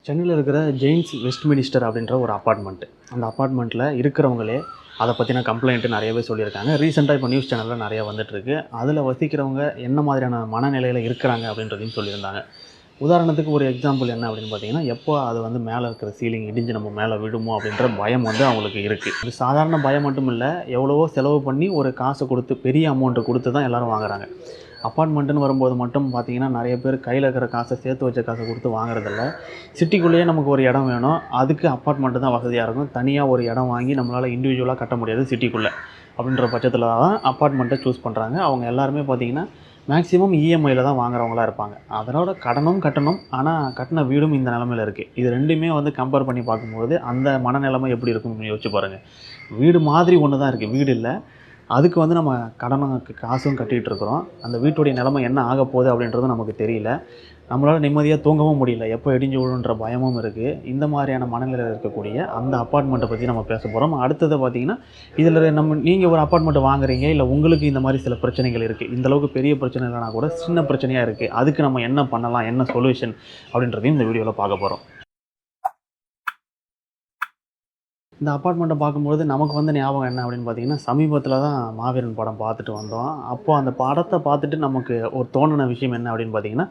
சென்னையில் இருக்கிற Jains Westminster அப்படின்ற ஒரு அப்பார்ட்மெண்ட்டு. அந்த அப்பார்ட்மெண்ட்டில் இருக்கிறவங்களே அதை பற்றின கம்ப்ளைண்ட்டு நிறையவே சொல்லியிருக்காங்க. ரீசெண்டாக இப்போ நியூஸ் சேனலில் நிறையா வந்துட்டுருக்கு. அதில் வசிக்கிறவங்க என்ன மாதிரியான மனநிலையில் இருக்கிறாங்க அப்படின்றதையும் சொல்லியிருந்தாங்க. உதாரணத்துக்கு ஒரு எக்ஸாம்பிள் என்ன அப்படின்னு பார்த்தீங்கன்னா, எப்போ அது வந்து மேலே இருக்கிற சீலிங் இடிஞ்சு நம்ம மேலே விடுமோ அப்படின்ற பயம் வந்து அவங்களுக்கு இருக்குது. இது சாதாரண பயம் மட்டும் இல்லை, எவ்வளவோ செலவு பண்ணி ஒரு காசை கொடுத்து பெரிய அமௌண்ட்டு கொடுத்து தான் எல்லோரும் வாங்குறாங்க. அப்பார்ட்மெண்ட்டுன்னு வரும்போது மட்டும் பார்த்திங்கன்னா, நிறைய பேர் கையில் இருக்கிற காசை சேர்த்து வச்ச காசை கொடுத்து வாங்குறதில்ல. சிட்டிக்குள்ளேயே நமக்கு ஒரு இடம் வேணும், அதுக்கு அப்பார்ட்மெண்ட்டு தான் வசதியாக இருக்கும். தனியாக ஒரு இடம் வாங்கி நம்மளால் இண்டிவிஜுவலாக கட்ட முடியாது சிட்டிக்குள்ளே. அப்படின்ற பட்சத்தில் தான் அப்பார்ட்மெண்ட்டை சூஸ் பண்ணுறாங்க. அவங்க எல்லாருமே பார்த்திங்கன்னா மேக்ஸிமம் இஎம்ஐயில் தான் வாங்குறவங்களா இருப்பாங்க. அதனோட கடனும் கட்டணும், ஆனால் கட்டின வீடும் இந்த நிலமையில் இருக்குது. இது ரெண்டுமே வந்து கம்பேர் பண்ணி பார்க்கும்போது அந்த மனநிலைமை எப்படி இருக்கும்னு யோசிச்சு பாருங்கள். வீடு மாதிரி ஒன்று தான் இருக்குது, வீடு இல்லை. அதுக்கு வந்து நம்ம கடனுக்கு காசும் கட்டிகிட்டு இருக்கிறோம். அந்த வீட்டுடைய நிலைமை என்ன ஆக போகுது அப்படின்றது நமக்கு தெரியல. நம்மளால் நிம்மதியாக தூங்கவும் முடியல, எப்போ இடிஞ்சு விழுன்ற பயமும் இருக்குது. இந்த மாதிரியான மனநிலையில் இருக்கக்கூடிய அந்த அப்பார்ட்மெண்ட்டை பற்றி நம்ம பேச போகிறோம். அடுத்தது பார்த்திங்கன்னா, இதில் நீங்கள் ஒரு அப்பார்ட்மெண்ட்டை வாங்குறீங்க, இல்லை உங்களுக்கு இந்த மாதிரி சில பிரச்சனைகள் இருக்குது. இந்தளவுக்கு பெரிய பிரச்சனை இல்லைனா கூட சின்ன பிரச்சனையாக இருக்குது. அதுக்கு நம்ம என்ன பண்ணலாம், என்ன சொல்யூஷன் அப்படின்றதையும் இந்த வீடியோவில் பார்க்க போகிறோம். இந்த அப்பார்ட்மெண்ட்டை பார்க்கும்போது நமக்கு வந்து ஞாபகம் என்ன அப்படின்னு பார்த்தீங்கன்னா, சமீபத்தில் தான் மாவீரன் படம் பார்த்துட்டு வந்தோம். அப்போது அந்த படத்தை பார்த்துட்டு நமக்கு ஒரு தோணின விஷயம் என்ன அப்படின்னு பார்த்தீங்கன்னா,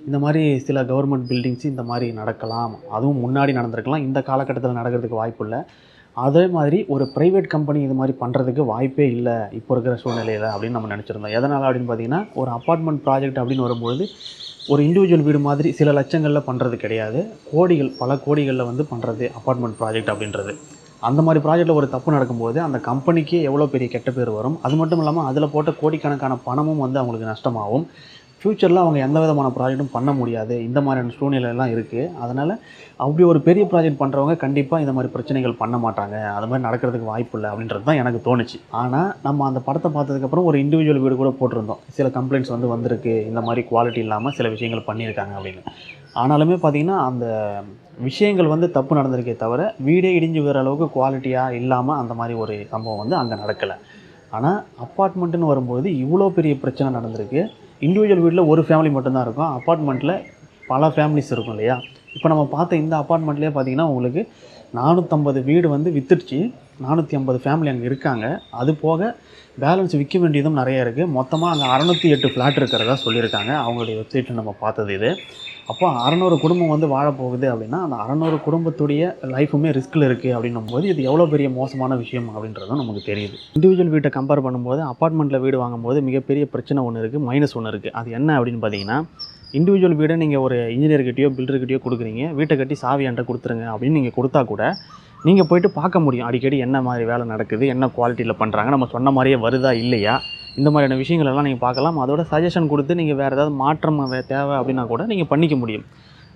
இந்த மாதிரி சில கவர்மெண்ட் பில்டிங்ஸ் இந்த மாதிரி நடக்கலாம், அதுவும் முன்னாடி நடந்திருக்கலாம், இந்த காலகட்டத்தில் நடக்கிறதுக்கு வாய்ப்பு இல்லை. அதே மாதிரி ஒரு ப்ரைவேட் கம்பெனி இது மாதிரி பண்ணுறதுக்கு வாய்ப்பே இல்லை இப்போ இருக்கிற சூழ்நிலையில் அப்படின்னு நம்ம நினச்சிருந்தோம். எதனால் அப்படின்னு பார்த்தீங்கன்னா, ஒரு அப்பார்ட்மெண்ட் ப்ராஜெக்ட் அப்படின்னு வரும்பொழுது ஒரு இண்டிவிஜுவல் வீடு மாதிரி சில லட்சங்களில் பண்ணுறது கிடையாது, கோடிகள், பல கோடிகளில் வந்து பண்ணுறது அப்பார்ட்மெண்ட் ப்ராஜெக்ட் அப்படின்றது. அந்த மாதிரி ப்ராஜெக்ட்டில் ஒரு தப்பு நடக்கும்போது அந்த கம்பெனிக்கு எவ்வளோ பெரிய கெட்ட பேர் வரும். அது மட்டும் இல்லாமல் அதில் போட்ட கோடிக்கணக்கான பணமும் வந்து அவங்களுக்கு நஷ்டமாகும். ஃப்யூச்சரில் அவங்க எந்த விதமான ப்ராஜெக்ட்டும் பண்ண முடியாது. இந்த மாதிரியான சூழ்நிலையெல்லாம் இருக்குது. அதனால் அப்படி ஒரு பெரிய ப்ராஜெக்ட் பண்ணுறவங்க கண்டிப்பாக இந்த மாதிரி பிரச்சனைகள் பண்ண மாட்டாங்க, அது மாதிரி நடக்கிறதுக்கு வாய்ப்பு இல்லை அப்படின்றது தான் எனக்கு தோணுச்சு. ஆனால் நம்ம அந்த படத்தை பார்த்ததுக்கப்புறம் ஒரு இண்டிவிஜுவல் வீடு கூட போட்டிருந்தோம். சில கம்ப்ளைண்ட்ஸ் வந்து வந்திருக்கு, இந்த மாதிரி குவாலிட்டி இல்லாமல் சில விஷயங்கள் பண்ணியிருக்காங்க அப்படின்னு. ஆனாலுமே பார்த்திங்கன்னா, அந்த விஷயங்கள் வந்து தப்பு நடந்திருக்கே தவிர வீடே இடிஞ்சு வேறு அளவுக்கு குவாலிட்டியாக இல்லாமல் அந்த மாதிரி ஒரு சம்பவம் வந்து அங்கே நடக்கலை. ஆனால் அப்பார்ட்மெண்ட்டுன்னு வரும்போது இவ்வளோ பெரிய பிரச்சனை நடந்திருக்கு. இண்டிவிஜுவல் வீட்டில் ஒரு ஃபேமிலி மட்டும்தான் இருக்கும், அப்பார்ட்மெண்ட்டில் பல ஃபேமிலிஸ் இருக்கும் இல்லையா. இப்போ நம்ம பார்த்த இந்த அப்பார்ட்மெண்ட்லேயே பார்த்திங்கன்னா உங்களுக்கு 450 வீடு வந்து விற்றுடுச்சு, 450 ஃபேமிலி அங்கே இருக்காங்க. அது போக பேலன்ஸ் விற்க வேண்டியதும் நிறையா இருக்குது. மொத்தமாக அங்கே 608 ஃப்ளாட் இருக்கிறதா சொல்லியிருக்காங்க, அவங்களுடைய வெப்சைட்டில் நம்ம பார்த்தது இது. அப்போ 600 குடும்பம் வந்து வாழப்போகுது அப்படின்னா, அந்த 600 குடும்பத்துடைய லைஃபுமே ரிஸ்கில் இருக்குது அப்படின்னும்போது இது எவ்வளோ பெரிய மோசமான விஷயம் அப்படின்றதும் நமக்கு தெரியுது. இண்டிவிஜுவல் வீட்டை கம்பேர் பண்ணும்போது அப்பார்ட்மெண்ட்டில் வீடு வாங்கும்போது மிகப்பெரிய பிரச்சனை ஒன்று இருக்குது, மைனஸ் ஒன்று இருக்குது. அது என்ன அப்படின்னு பார்த்தீங்கன்னா, இண்டிவிஜுவல் வீடை நீங்கள் ஒரு இன்ஜினியர்கிட்டையோ பில்டர்கிட்டையோ கொடுக்குறீங்க, வீட்டை கட்டி சாவி என்கிட்ட கொடுத்துருங்க அப்படின்னு நீங்கள் கொடுத்தா கூட நீங்கள் போய்ட்டு பார்க்க முடியும் அடிக்கடி என்ன மாதிரி வேலை நடக்குது, என்ன குவாலிட்டியில் பண்ணுறாங்க, நம்ம சொன்ன மாதிரியே வருதா இல்லையா, இந்த மாதிரியான விஷயங்களெல்லாம் நீங்கள் பார்க்கலாம். அதோட சஜஷன் கொடுத்து நீங்கள் வேறு ஏதாவது மாற்றம் தேவை அப்படின்னா கூட நீங்கள் பண்ணிக்க முடியும்.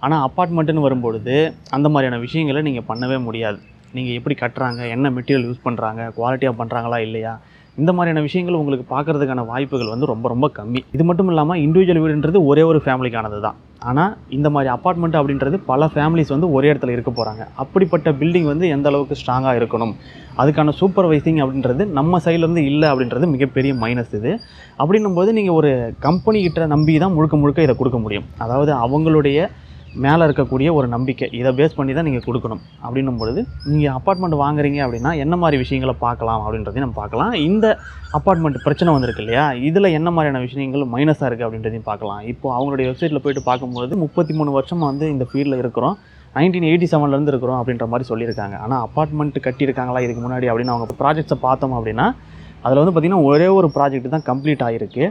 ஆனால் அப்பார்ட்மெண்ட்டுன்னு வரும்பொழுது அந்த மாதிரியான விஷயங்களை நீங்கள் பண்ணவே முடியாது. நீங்கள் எப்படி கட்டுறாங்க, என்ன மெட்டீரியல் யூஸ் பண்ணுறாங்க, குவாலிட்டியாக பண்ணுறாங்களா இல்லையா, இந்த மாதிரியான விஷயங்கள் உங்களுக்கு பார்க்குறதுக்கான வாய்ப்புகள் வந்து ரொம்ப ரொம்ப கம்மி. இது மட்டும் இல்லாமல் இண்டிவிஜுவல் வீடுன்றது ஒரே ஒரு ஃபேமிலிக்கானது தான். ஆனால் இந்த மாதிரி அப்பார்ட்மெண்ட் அப்படின்றது பல ஃபேமிலிஸ் வந்து ஒரே இடத்துல இருக்க போகிறாங்க. அப்படிப்பட்ட பில்டிங் வந்து எந்த அளவுக்கு ஸ்ட்ராங்காக இருக்கணும், அதுக்கான சூப்பர்வைசிங் அப்படின்றது நம்ம சைட்லேருந்து இல்லை அப்படின்றது மிகப்பெரிய மைனஸ் இது. அப்படின்னும்போது நீங்கள் ஒரு கம்பெனிக்கிட்ட நம்பி தான் முழுக்க முழுக்க இதை கொடுக்க முடியும். அதாவது அவங்களுடைய மேலே இருக்கக்கூடிய ஒரு நம்பிக்கை, இதை பேஸ் பண்ணி தான் நீங்கள் கொடுக்கணும். அப்படின்னும் பொழுது நீங்கள் அப்பார்ட்மெண்ட் வாங்குறீங்க அப்படின்னா என்ன மாதிரி விஷயங்களை பார்க்கலாம் அப்படின்றதையும் நம்ம பார்க்கலாம். இந்த அப்பார்ட்மெண்ட் பிரச்சனை வந்திருக்கு இல்லையா, இதில் என்ன மாதிரியான விஷயங்கள் மைனஸாக இருக்குது அப்படின்றதையும் பார்க்கலாம். இப்போது அவங்களுடைய வெப்சைட்டில் போய்ட்டு பார்க்கும்போது 33 வருஷமாக வந்து இந்த ஃபீல்டில் இருக்கிறோம், 1987 இருக்கிறோம் அப்படின்ற மாதிரி சொல்லியிருக்காங்க. ஆனால் அப்பார்ட்மெண்ட் கட்டியிருக்காங்களா இதுக்கு முன்னாடி அப்படின்னு அவங்க ப்ராஜெக்ட்ஸை பார்த்தோம் அப்படின்னா, அதில் வந்து பார்த்திங்கன்னா ஒரே ஒரு ப்ராஜெக்ட் தான் கம்ப்ளீட் ஆகிருக்கு.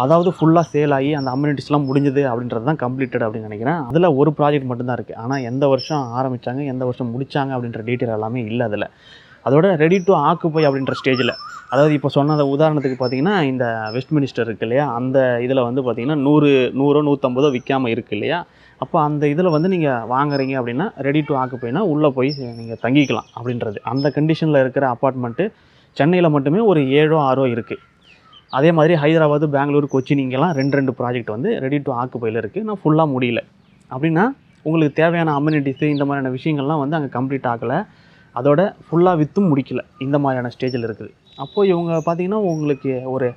அதாவது ஃபுல்லாக சேல் ஆகி அந்த அம்யூனிட்டிஸ்லாம் முடிஞ்சது அப்படின்றது தான் கம்ப்ளீட்டட் அப்படின்னு நினைக்கிறேன். அதில் ஒரு ப்ராஜெக்ட் மட்டும்தான் இருக்குது. ஆனால் எந்த வருஷம் ஆரம்பித்தாங்க, எந்த வருஷம் முடித்தாங்க அப்படின்ற டீட்டெயில் எல்லாமே இல்லை அதில். அதோட ரெடி டு ஆக்குப்பை அப்படின்ற ஸ்டேஜில், அதாவது இப்போ சொன்னதை உதாரணத்துக்கு பார்த்திங்கன்னா, இந்த வெஸ்ட்மினிஸ்டர் இருக்குது இல்லையா, அந்த இதில் வந்து பார்த்திங்கன்னா 100 விற்காமல் இருக்குது இல்லையா. அப்போ அந்த இதில் வந்து நீங்கள் வாங்குறீங்க அப்படின்னா ரெடி டு ஆக்குப்பைனா உள்ளே போய் நீங்கள் தங்கிக்கலாம் அப்படின்றது. அந்த கண்டிஷனில் இருக்கிற அப்பார்ட்மெண்ட்டு சென்னையில் மட்டுமே ஒரு 7-6 இருக்குது. அதே மாதிரி ஹைதராபாத், பெங்களூர், கொச்சின் இங்கெல்லாம் 2 ப்ராஜெக்ட் வந்து ரெடி டு ஆக்குப்பையில் இருக்குது. நான் ஃபுல்லாக முடியல அப்படின்னா உங்களுக்கு தேவையான அம்யூனிட்டிஸு இந்த மாதிரியான விஷயங்கள்லாம் வந்து அங்கே கம்ப்ளீட் ஆகலை, அதோட ஃபுல்லாக விற்றும் முடிக்கல, இந்த மாதிரியான ஸ்டேஜில் இருக்குது. அப்போது இவங்க பார்த்தீங்கன்னா உங்களுக்கு ஒரு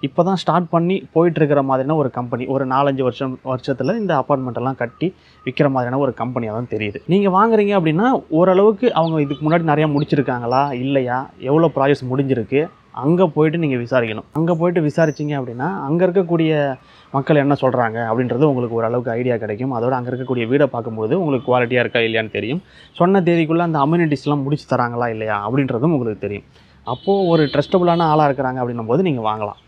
இப்போ தான் ஸ்டார்ட் பண்ணி போயிட்டுருக்கிற மாதிரியான ஒரு கம்பெனி, ஒரு 4-5 வருஷத்தில் இந்த அப்பார்ட்மெண்ட்டெல்லாம் கட்டி விற்கிற மாதிரியான ஒரு கம்பெனியாக தான் தெரியுது. நீங்கள் வாங்குறீங்க அப்படின்னா ஓரளவுக்கு அவங்க இதுக்கு முன்னாடி நிறையா முடிச்சிருக்காங்களா இல்லையா, எவ்வளோ ப்ராஜெக்ட்ஸ் முடிஞ்சிருக்கு, அங்கே போய்ட்டு நீங்கள் விசாரிக்கணும். அங்கே போய்ட்டு விசாரிச்சிங்க அப்படின்னா அங்கே இருக்கக்கூடிய மக்கள் என்ன சொல்கிறாங்க அப்படின்றது உங்களுக்கு ஓரளவுக்கு ஐடியா கிடைக்கும். அதோட அங்கே இருக்கக்கூடிய வீடை பார்க்கும்போது உங்களுக்கு குவாலிட்டியாக இருக்கா இல்லையான்னு தெரியும். சொன்ன தேதிக்குள்ளே அந்த அம்யூனிட்டிஸ்லாம் முடிச்சு தராங்களா இல்லையா அப்படின்றதும் உங்களுக்கு தெரியும். அப்போது ஒரு ட்ரஸ்டபுளான ஆளாக இருக்கிறாங்க அப்படின்னும் போது நீங்கள் வாங்கலாம்.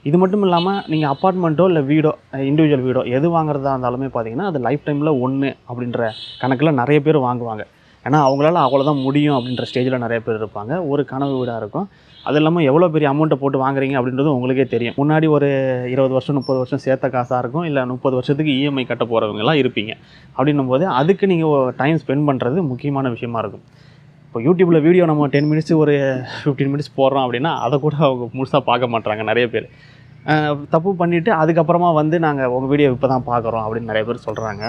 இது மட்டும் இல்லாமல் நீங்கள் அப்பார்ட்மெண்ட்டோ இல்லை வீடோ, இண்டிவிஜுவல் வீடோ எது வாங்குறதா இருந்தாலுமே பார்த்தீங்கன்னா அது லைஃப் டைமில் ஒன்று அப்படின்ற கணக்கில் நிறைய பேர் வாங்குவாங்க. ஏன்னா அவங்களால அவ்வளோதான் முடியும் அப்படின்ற ஸ்டேஜில் நிறைய பேர் இருப்பாங்க. ஒரு கனவு வீடாக இருக்கும். அது இல்லாமல் எவ்வளோ பெரிய அமௌண்ட்டை போட்டு வாங்குறீங்க அப்படின்றது உங்களுக்கே தெரியும். முன்னாடி ஒரு 20 வருஷம் 30 வருஷம் சேர்த்த காசாக இருக்கும், இல்லை 30 வருஷத்துக்கு இஎம்ஐ கட்ட போகிறவங்கலாம் இருப்பீங்க. அப்படின்னும் போது அதுக்கு நீங்கள் டைம் ஸ்பெண்ட் பண்ணுறது முக்கியமான விஷயமா இருக்கும். இப்போ யூடியூப்பில் வீடியோ நம்ம 10 மினிட்ஸ் ஒரு 15 மினிட்ஸ் போடுறோம் அப்படின்னா அதை கூட அவங்க முழுசாக பார்க்க மாட்டாங்க நிறைய பேர். தப்பு பண்ணிவிட்டு அதுக்கப்புறமா வந்து நாங்கள் உங்கள் வீடியோ இப்போ தான் பார்க்குறோம் அப்படின்னு நிறைய பேர் சொல்கிறாங்க.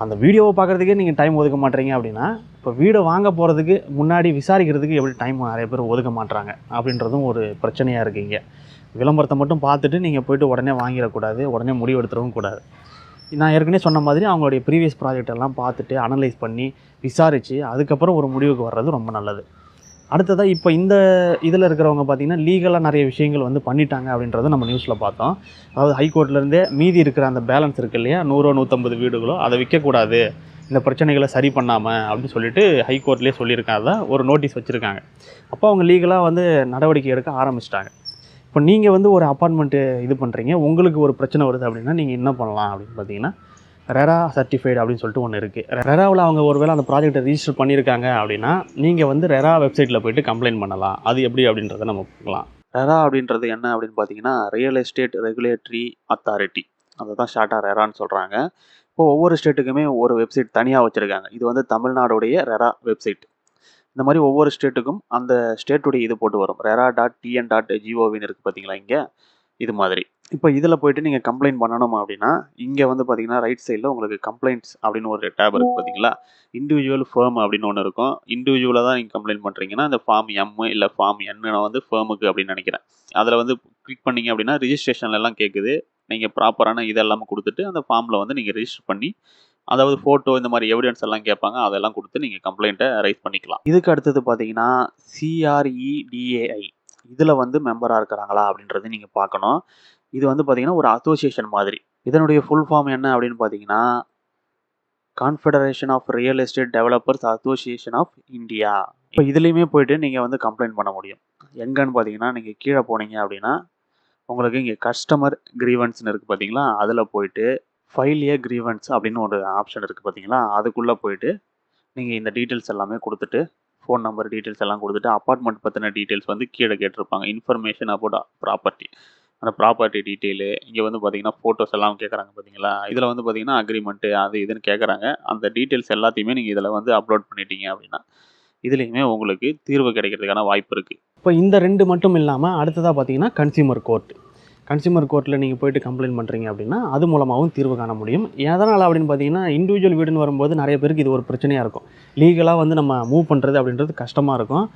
அந்த வீடியோவை பார்க்குறதுக்கே நீங்கள் டைம் ஒதுக்க மாட்டீங்க அப்படின்னா இப்போ வீடை வாங்க போகிறதுக்கு முன்னாடி விசாரிக்கிறதுக்கு எப்படி டைம் நிறைய பேர் ஒதுக்க மாட்டுறாங்க அப்படின்றதும் ஒரு பிரச்சனையாக இருக்குங்க. விளம்பரத்தை மட்டும் பார்த்துட்டு நீங்கள் போய்ட்டு உடனே வாங்கிடக்கூடாது, உடனே முடிவு எடுத்துடவும் கூடாது. நான் ஏற்கனவே சொன்ன மாதிரி அவங்களுடைய ப்ரீவியஸ் ப்ராஜெக்ட் எல்லாம் பார்த்துட்டு அனலைஸ் பண்ணி விசாரித்து அதுக்கப்புறம் ஒரு முடிவுக்கு வர்றது ரொம்ப நல்லது. அடுத்ததாக இப்போ இந்த இதில் இருக்கிறவங்க பார்த்திங்கன்னா லீகலாக நிறைய விஷயங்கள் வந்து பண்ணிட்டாங்க அப்படின்றத நம்ம நியூஸில் பார்த்தோம். அதாவது ஹைகோர்ட்லேருந்தே மீதி இருக்கிற அந்த பேலன்ஸ் இருக்குது இல்லையா, 100-150 வீடுகளோ அதை விற்கக்கூடாது இந்த பிரச்சனைகளை சரி பண்ணாமல் அப்படின்னு சொல்லிட்டு ஹைகோர்ட்லேயே சொல்லியிருக்காங்க, ஒரு நோட்டீஸ் வச்சுருக்காங்க. அப்போ அவங்க லீகலாக வந்து நடவடிக்கை எடுக்க ஆரம்பிச்சிட்டாங்க. இப்போ நீங்கள் வந்து ஒரு அப்பார்ட்மெண்ட்டு இது பண்ணுறீங்க, உங்களுக்கு ஒரு பிரச்சனை வருது அப்படின்னா நீங்கள் என்ன பண்ணலாம் அப்படின்னு பார்த்தீங்கன்னா ரெரா சர்டிஃபைடு அப்படின்னு சொல்லிட்டு ஒன்று இருக்குது. ரெராவில் அவங்க ஒருவேளை அந்த ப்ராஜெக்டை ரிஜிஸ்டர் பண்ணியிருக்காங்க அப்படின்னா நீங்கள் வந்து ரெரா வெப்சைட்டில் போய்ட்டு கம்ப்ளைண்ட் பண்ணலாம். அது எப்படி அப்படின்றத நம்ம பார்க்கலாம். ரெரா அப்படின்றது என்ன அப்படின்னு பார்த்தீங்கன்னா ரியல் எஸ்டேட் ரெகுலேட்டரி அத்தாரிட்டி, அதை தான் ஷார்ட்டாக ரெரான்னு சொல்கிறாங்க. இப்போது ஒவ்வொரு ஸ்டேட்டுக்குமே ஒரு வெப்சைட் தனியாக வச்சுருக்காங்க. இது வந்து தமிழ்நாடுடைய ரெரா வெப்சைட். இந்த மாதிரி ஒவ்வொரு ஸ்டேட்டுக்கும் அந்த ஸ்டேட்டுடைய இது போட்டு வரும். rera.tn.govன்னு இருக்குது பார்த்தீங்களா, இங்கே இது மாதிரி. இப்போ இதில் போய்ட்டு நீங்கள் கம்ப்ளைண்ட் பண்ணணும் அப்படின்னா இங்கே வந்து பார்த்தீங்கன்னா ரைட் சைடில் உங்களுக்கு கம்ப்ளைண்ட்ஸ் அப்படின்னு ஒரு டேப் இருக்குது பார்த்தீங்களா. இண்டிவிஜுவல் ஃபேர்ம் அப்படின்னு ஒன்று இருக்கும். இண்டிவிஜுவலாக தான் நீங்கள் கம்ப்ளைண்ட் பண்ணுறீங்கன்னா அந்த ஃபார்ம் எம் இல்லை ஃபார்ம் என்னு நான் வந்து ஃபேர்முக்கு அப்படின்னு நினைக்கிறேன். அதில் வந்து கிளிக் பண்ணிங்க அப்படின்னா ரிஜிஸ்ட்ரேஷன்லாம் கேட்குது. நீங்கள் ப்ராப்பரான இதெல்லாம் கொடுத்துட்டு அந்த ஃபார்மில் வந்து நீங்கள் ரிஜிஸ்டர் பண்ணி, அதாவது ஃபோட்டோ இந்த மாதிரி எவிடன்ஸ் எல்லாம் கேட்பாங்க, அதெல்லாம் கொடுத்து நீங்கள் கம்ப்ளைண்ட்டை ரைஸ் பண்ணிக்கலாம். இதுக்கு அடுத்தது பார்த்தீங்கன்னா CREDAI, இதில் வந்து மெம்பராக இருக்கிறாங்களா அப்படின்றது நீங்கள் பார்க்கணும். இது வந்து பார்த்தீங்கன்னா ஒரு அசோசியேஷன் மாதிரி. இதனுடைய ஃபுல் ஃபார்ம் என்ன அப்படின்னு பார்த்தீங்கன்னா confederation of real estate developers association of India. இப்போ இதுலேயுமே போய்ட்டு நீங்கள் வந்து கம்ப்ளைண்ட் பண்ண முடியும். எங்கன்னு பார்த்தீங்கன்னா நீங்கள் கீழே போனீங்க அப்படின்னா உங்களுக்கு இங்கே கஸ்டமர் கிரீவன்ஸ்னு இருக்குது பார்த்தீங்களா, அதில் போய்ட்டு ஃபைல் ஏ கிரீவன்ஸ் அப்படின்னு ஒரு ஆப்ஷன் இருக்குது பார்த்தீங்களா, அதுக்குள்ளே போய்ட்டு நீங்கள் இந்த டீட்டெயில்ஸ் எல்லாமே கொடுத்துட்டு ஃபோன் நம்பர் டீட்டெயில்ஸ் எல்லாம் கொடுத்துட்டு அப்பார்ட்மெண்ட் பற்றின டீட்டெயில்ஸ் வந்து கீழே கேட்டிருப்பாங்க. இன்ஃபர்மேஷன் அபவுட் ப்ராப்பர்ட்டி, அந்த ப்ராப்பர்ட்டி டீட்டெயிலு. இங்கே வந்து பார்த்தீங்கன்னா ஃபோட்டோஸ் எல்லாம் கேட்குறாங்க பார்த்தீங்களா, இதில் வந்து பார்த்தீங்கன்னா அக்ரிமெண்ட்டு அது இதுன்னு கேட்குறாங்க. அந்த டீட்டெயில்ஸ் எல்லாத்தையுமே நீங்கள் இதில் வந்து அப்லோட் பண்ணிட்டீங்க அப்படின்னா இதுலேயுமே உங்களுக்கு தீர்வு கிடைக்கிறதுக்கான வாய்ப்பு இருக்குது. இப்போ இந்த 2 மட்டும் இல்லாமல் அடுத்ததாக பார்த்தீங்கன்னா கன்சியூமர் கோர்ட்டில் நீங்கள் போய்ட்டு கம்ப்ளைண்ட் பண்ணுறீங்க அப்படின்னா அது மூலமாகவும் தீர்வு காண முடியும். எதனால் அப்படின்னு பார்த்தீங்கன்னா இண்டிவிஜுவல் வீடுன்னு வரும்போது நிறைய பேருக்கு இது ஒரு பிரச்சனையாக இருக்கும். லீகலாக வந்து நம்ம மூவ் பண்ணுறது அப்படின்றது கஷ்டமாக இருக்கும்.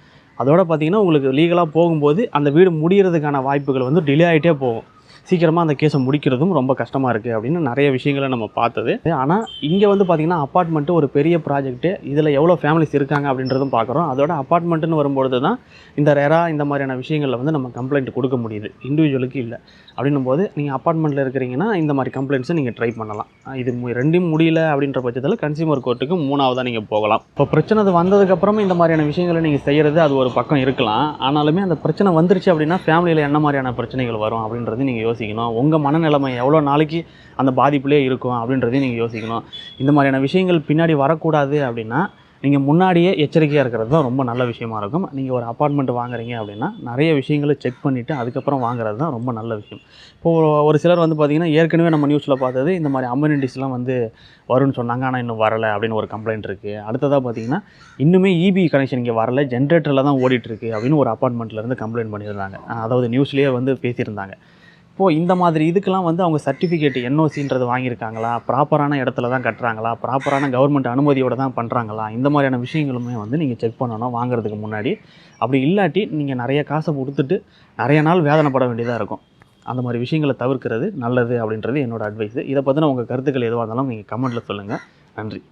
அதோட பார்த்தீங்கன்னா உங்களுக்கு லீகலாக போகும்போது அந்த வீடு முடிகிறதுக்கான வாய்ப்புகள் வந்து டிலே ஆகிட்டே போகும். சீக்கிரமாக அந்த கேஸை முடிக்கிறதும் ரொம்ப கஷ்டமாக இருக்குது அப்படின்னு நிறைய விஷயங்களை நம்ம பார்த்தது. ஆனால் இங்கே வந்து பார்த்திங்கன்னா அப்பார்ட்மெண்ட்டு ஒரு பெரிய ப்ராஜெக்ட்டு, இதில் எவ்வளோ ஃபேமிலிஸ் இருக்காங்க அப்படின்றதும் பார்க்குறோம். அதோட அப்பார்ட்மெண்ட்டுன்னு வரும்பொழுது தான் இந்த ரெரா இந்த மாதிரியான விஷயங்களில் வந்து நம்ம கம்ப்ளைண்ட் கொடுக்க முடியுது, இண்டிவிஜுவலுக்கு இல்லை. அப்படின்னும் போது நீங்கள் அப்பார்ட்மெண்ட்டில் இருக்கிறீங்கன்னா இந்த மாதிரி கம்ப்ளைண்ட்ஸை நீங்கள் ட்ரை பண்ணலாம். இது ரெண்டும் முடியல அப்படின்ற பட்சத்தில் கன்சியூமர் கோர்ட்டுக்கு 3ஆவதாக நீங்கள் போகலாம். இப்போ பிரச்சனை வந்ததுக்கப்புறமா இந்த மாதிரியான விஷயங்களை நீங்கள் செய்கிறது அது ஒரு பக்கம் இருக்கலாம். ஆனாலுமே அந்த பிரச்சனை வந்துருச்சு அப்படின்னா ஃபேமிலியில் என்ன மாதிரியான பிரச்சனைகள் வரும் அப்படின்றது நீங்கள் யோசிக்கணும். உங்கள் மனநிலைமை எவ்வளோ நாளைக்கு அந்த பாதிப்புலேயே இருக்கும் அப்படின்றதையும் நீங்கள் யோசிக்கணும். இந்த மாதிரியான விஷயங்கள் பின்னாடி வரக்கூடாது அப்படின்னா நீங்கள் முன்னாடியே எச்சரிக்கையாக இருக்கிறது தான் ரொம்ப நல்ல விஷயமா இருக்கும். நீங்கள் ஒரு அப்பார்ட்மெண்ட் வாங்குறீங்க அப்படின்னா நிறைய விஷயங்களை செக் பண்ணிவிட்டு அதுக்கப்புறம் வாங்குறது தான் ரொம்ப நல்ல விஷயம். இப்போது ஒரு சிலர் வந்து பார்த்திங்கன்னா ஏற்கனவே நம்ம நியூஸில் பார்த்தது இந்த மாதிரி அம்யூனிட்டிஸ்லாம் வந்து வரும்னு சொன்னாங்க, ஆனால் இன்னும் வரலை அப்படின்னு ஒரு கம்ப்ளைண்ட் இருக்குது. அடுத்ததாக பார்த்திங்கன்னா இன்னுமே இபி கனெக்ஷன் இங்கே வரலை, ஜென்ரேட்டரில் தான் ஓடிட்டுருக்கு அப்படின்னு ஒரு அப்பார்ட்மெண்ட்லேருந்து கம்ப்ளைண்ட் பண்ணியிருந்தாங்க. அதாவது நியூஸ்லேயே வந்து பேசியிருந்தாங்க. இப்போது இந்த மாதிரி இதுக்கெல்லாம் வந்து அவங்க சர்டிஃபிகேட் என்ஓசின்றது வாங்கியிருக்காங்களா, ப்ராப்பரான இடத்துல தான் கட்டுறாங்களா, ப்ராப்பரான கவர்மெண்ட் அனுமதியோடு தான் பண்ணுறாங்களா, இந்த மாதிரியான விஷயங்களுமே வந்து நீங்கள் செக் பண்ணணும் வாங்குறதுக்கு முன்னாடி. அப்படி இல்லாட்டி நீங்கள் நிறைய காசை கொடுத்துட்டு நிறைய நாள் வேதனைப்பட வேண்டியதாக இருக்கும். அந்த மாதிரி விஷயங்களை தவிர்க்கிறது நல்லது அப்படின்றது என்னோட அட்வைஸு. இதை பற்றின உங்கள் கருத்துக்கள் எதுவாக இருந்தாலும் நீங்கள் கமெண்ட்டில் சொல்லுங்கள். நன்றி.